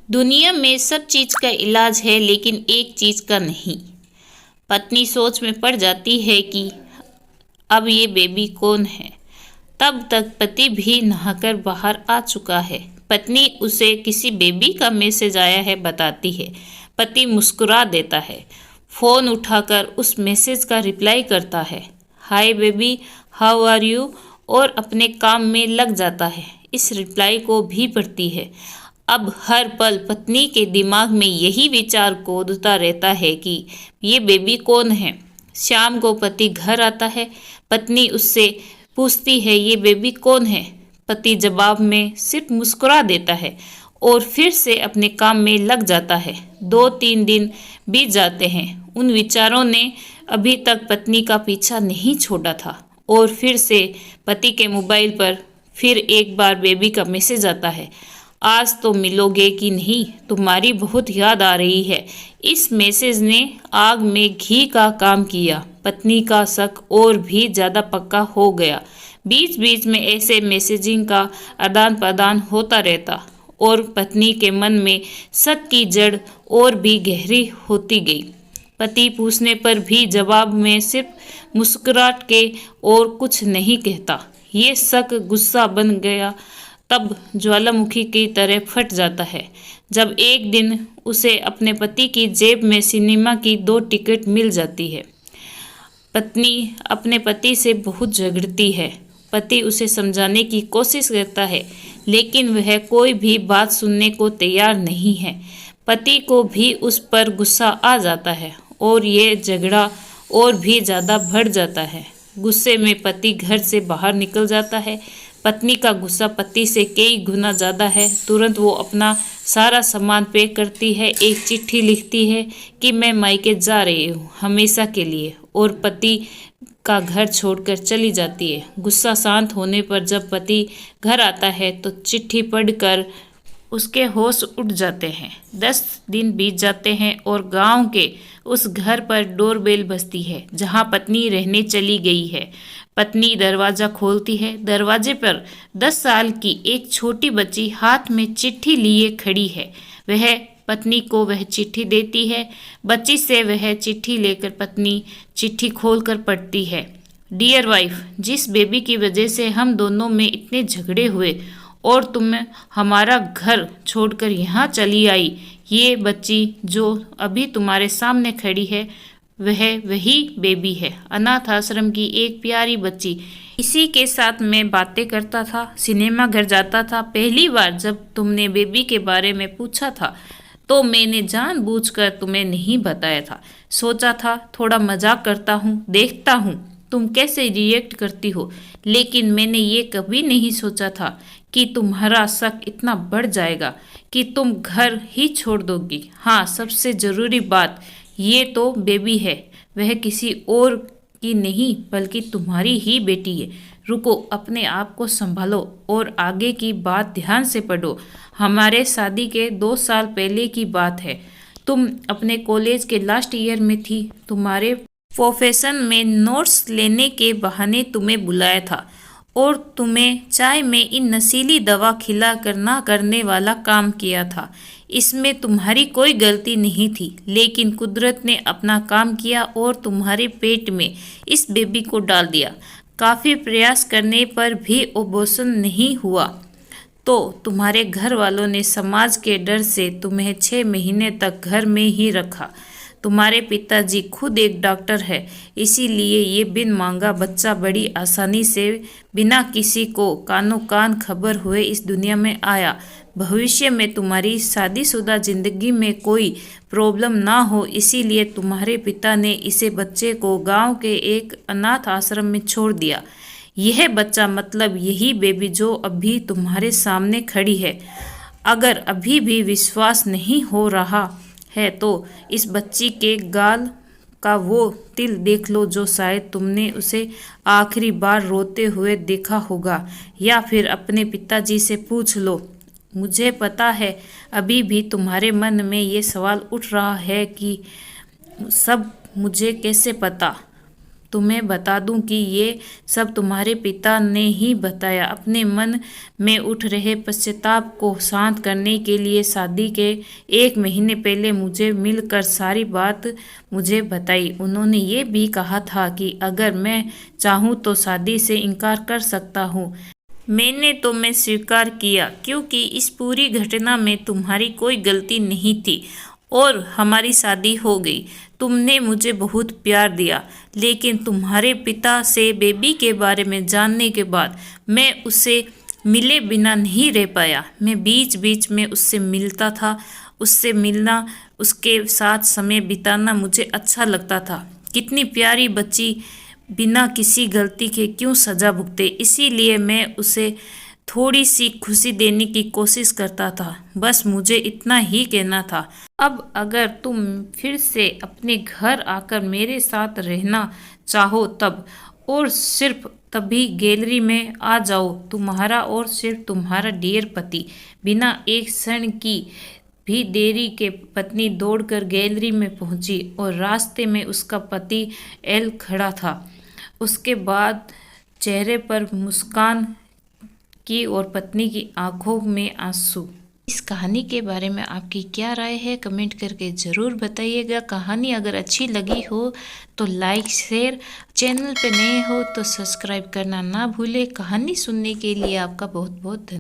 दुनिया में सब चीज का इलाज है लेकिन एक चीज का नहीं। पत्नी सोच में पड़ जाती है कि अब ये बेबी कौन है। तब तक पति भी नहाकर बाहर आ चुका है। पत्नी उसे किसी बेबी का मैसेज आया है बताती है। पति मुस्कुरा देता है, फोन उठाकर उस मैसेज का रिप्लाई करता है, hi baby, how are you, और अपने काम में लग जाता है। इस रिप्लाई को भी पढ़ती है। अब हर पल पत्नी के दिमाग में यही विचार कूदता रहता है कि ये बेबी कौन है। शाम को पति घर आता है। पत्नी उससे पूछती है, ये बेबी कौन है। पति जवाब में सिर्फ मुस्कुरा देता है और फिर से अपने काम में लग जाता है। 2-3 दिन बीत जाते हैं। उन विचारों ने अभी तक पत्नी का पीछा नहीं छोड़ा था और फिर से पति के मोबाइल पर फिर एक बार बेबी का मैसेज आता है, आज तो मिलोगे कि नहीं, तुम्हारी बहुत याद आ रही है। इस मैसेज ने आग में घी का काम किया। पत्नी का शक और भी ज़्यादा पक्का हो गया। बीच बीच में ऐसे मैसेजिंग का आदान प्रदान होता रहता और पत्नी के मन में शक की जड़ और भी गहरी होती गई। पति पूछने पर भी जवाब में सिर्फ मुस्कुराहट के और कुछ नहीं कहता। ये शक गुस्सा बन गया, तब ज्वालामुखी की तरह फट जाता है जब एक दिन उसे अपने पति की जेब में सिनेमा की 2 टिकट मिल जाती है। पत्नी अपने पति से बहुत झगड़ती है। पति उसे समझाने की कोशिश करता है लेकिन वह कोई भी बात सुनने को तैयार नहीं है। पति को भी उस पर गुस्सा आ जाता है और ये झगड़ा और भी ज़्यादा बढ़ जाता है। गुस्से में पति घर से बाहर निकल जाता है। पत्नी का गुस्सा पति से कई गुना ज़्यादा है। तुरंत वो अपना सारा सामान पैक करती है, एक चिट्ठी लिखती है कि मैं मायके जा रही हूँ हमेशा के लिए, और पति का घर छोड़कर चली जाती है। गुस्सा शांत होने पर जब पति घर आता है तो चिट्ठी पढ़कर उसके होश उड़ जाते हैं। 10 दिन बीत जाते हैं और गांव के उस घर पर डोरबेल बजती है जहां पत्नी रहने चली गई है। पत्नी दरवाजा खोलती है। दरवाजे पर 10 साल की एक छोटी बच्ची हाथ में चिट्ठी लिए खड़ी है। वह पत्नी को वह चिट्ठी देती है। बच्ची से वह चिट्ठी लेकर पत्नी चिट्ठी खोलकर पढ़ती है, डियर वाइफ, जिस बेबी की वजह से हम दोनों में इतने झगड़े हुए और तुम हमारा घर छोड़कर यहाँ चली आई, ये बच्ची जो अभी तुम्हारे सामने खड़ी है वह वही बेबी है, अनाथ आश्रम की एक प्यारी बच्ची। इसी के साथ मैं बातें करता था, सिनेमा घर जाता था। पहली बार जब तुमने बेबी के बारे में पूछा था तो मैंने जानबूझकर तुम्हें नहीं बताया था। सोचा था थोड़ा मजाक करता हूँ, देखता हूँ तुम कैसे रिएक्ट करती हो, लेकिन मैंने ये कभी नहीं सोचा था कि तुम्हारा शक इतना बढ़ जाएगा कि तुम घर ही छोड़ दोगी। हाँ, सबसे ज़रूरी बात, ये तो बेबी है, वह किसी और की नहीं बल्कि तुम्हारी ही बेटी है। रुको, अपने आप को संभालो और आगे की बात ध्यान से पढ़ो। हमारे शादी के 2 साल पहले की बात है। तुम अपने कॉलेज के लास्ट ईयर में थी। तुम्हारे प्रोफेशन में नोट्स लेने के बहाने तुम्हें बुलाया था और तुम्हें चाय में इन नशीली दवा खिलाकर ना करने वाला काम किया था। इसमें तुम्हारी कोई गलती नहीं थी, लेकिन कुदरत ने अपना काम किया और तुम्हारे पेट में इस बेबी को डाल दिया। काफ़ी प्रयास करने पर भी अबॉर्शन नहीं हुआ तो तुम्हारे घर वालों ने समाज के डर से तुम्हें 6 महीने तक घर में ही रखा। तुम्हारे पिताजी खुद एक डॉक्टर है, इसीलिए ये बिन मांगा बच्चा बड़ी आसानी से बिना किसी को कानो कान खबर हुए इस दुनिया में आया। भविष्य में तुम्हारी शादीशुदा जिंदगी में कोई प्रॉब्लम ना हो, इसीलिए तुम्हारे पिता ने इसे बच्चे को गांव के एक अनाथ आश्रम में छोड़ दिया। यह बच्चा मतलब यही बेबी जो अभी तुम्हारे सामने खड़ी है। अगर अभी भी विश्वास नहीं हो रहा है तो इस बच्ची के गाल का वो तिल देख लो जो शायद तुमने उसे आखिरी बार रोते हुए देखा होगा, या फिर अपने पिताजी से पूछ लो। मुझे पता है अभी भी तुम्हारे मन में ये सवाल उठ रहा है कि सब मुझे कैसे पता, तुम्हें बता दूं कि ये सब तुम्हारे पिता ने ही बताया। अपने मन में उठ रहे पश्चाताप को शांत करने के लिए शादी के 1 महीने पहले मुझे मिलकर सारी बात मुझे बताई। उन्होंने ये भी कहा था कि अगर मैं चाहूँ तो शादी से इनकार कर सकता हूँ। मैं स्वीकार किया, क्योंकि इस पूरी घटना में तुम्हारी कोई गलती नहीं थी और हमारी शादी हो गई। तुमने मुझे बहुत प्यार दिया, लेकिन तुम्हारे पिता से बेबी के बारे में जानने के बाद मैं उससे मिले बिना नहीं रह पाया। मैं बीच बीच में उससे मिलता था। उससे मिलना, उसके साथ समय बिताना मुझे अच्छा लगता था। कितनी प्यारी बच्ची बिना किसी गलती के क्यों सजा भुगते, इसीलिए मैं उसे थोड़ी सी खुशी देने की कोशिश करता था। बस मुझे इतना ही कहना था। अब अगर तुम फिर से अपने घर आकर मेरे साथ रहना चाहो तब और सिर्फ तभी गैलरी में आ जाओ। तुम्हारा और सिर्फ तुम्हारा डियर पति। बिना एक क्षण की भी देरी के पत्नी दौड़कर गैलरी में पहुंची और रास्ते में उसका पति एल खड़ा था। उसके बाद चेहरे पर मुस्कान की और पत्नी की आंखों में आंसू। इस कहानी के बारे में आपकी क्या राय है, कमेंट करके ज़रूर बताइएगा। कहानी अगर अच्छी लगी हो तो लाइक शेयर, चैनल पे नए हो तो सब्सक्राइब करना ना भूले। कहानी सुनने के लिए आपका बहुत बहुत धन्यवाद।